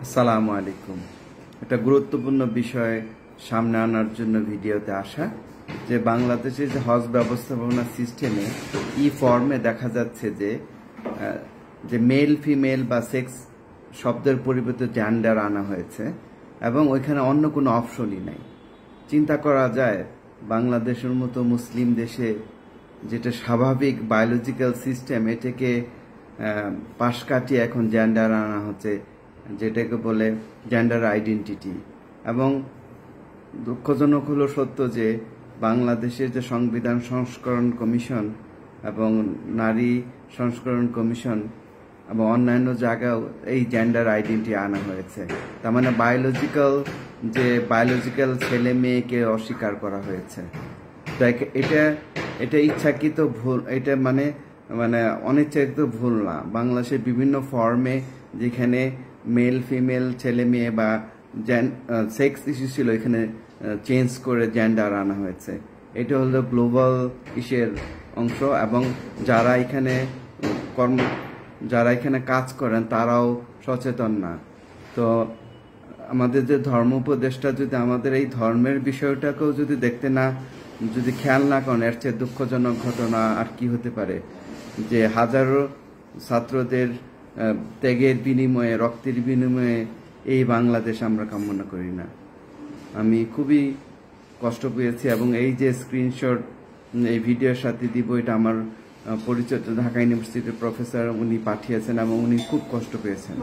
আসসালামু আলাইকুম। একটা গুরুত্বপূর্ণ বিষয় সামনে আনার জন্য ভিডিওতে আসা, যে বাংলাদেশের যে হজ ব্যবস্থাপনা সিস্টেমে ফর্মে দেখা যাচ্ছে যে মেল ফিমেল বা সেক্স শব্দের পরিবর্তে জেন্ডার আনা হয়েছে এবং ওইখানে অন্য কোনো অপশনই নাই। চিন্তা করা যায় বাংলাদেশের মতো মুসলিম দেশে যেটা স্বাভাবিক বায়োলজিক্যাল সিস্টেম, এটাকে পাশ কাটিয়ে এখন জেন্ডার আনা হচ্ছে, যেটাকে বলে জেন্ডার আইডেন্টিটি। এবং দুঃখজনক হলো সত্য যে বাংলাদেশের যে সংবিধান সংস্করণ কমিশন এবং নারী সংস্করণ কমিশন এবং অন্যান্য জায়গাও এই জেন্ডার আইডেন্টিটি আনা হয়েছে। তার মানে বায়োলজিক্যাল ছেলে মেয়েকে অস্বীকার করা হয়েছে। তো এটা ইচ্ছাকৃত ভুল, এটা মানে অনিচ্ছাকৃত ভুল না। বাংলাদেশের বিভিন্ন ফর্মে যেখানে মেল ফিমেল ছেলে মেয়ে বা সেক্স ইস্যু ছিল, এখানে চেঞ্জ করে জেন্ডার আনা হয়েছে। এটা হলো গ্লোবাল ইস্যুর অংশ এবং যারা এখানে কাজ করেন তারাও সচেতন না। তো আমাদের যে ধর্ম উপদেষ্টা যদি আমাদের এই ধর্মের বিষয়টাকেও যদি খেয়াল না করেন, এর চেয়ে দুঃখজনক ঘটনা আর কি হতে পারে, যে হাজারো ছাত্রদের ত্যাগের বিনিময়ে, রক্তের বিনিময়ে এই বাংলাদেশ আমরা কামনা করি না। আমি খুবই কষ্ট পেয়েছি এবং এই যে স্ক্রিনশট এই ভিডিওর সাথে দিব, এটা আমার পরিচিত ঢাকা ইউনিভার্সিটির প্রফেসর, উনি পাঠিয়েছেন এবং উনি খুব কষ্ট পেয়েছেন।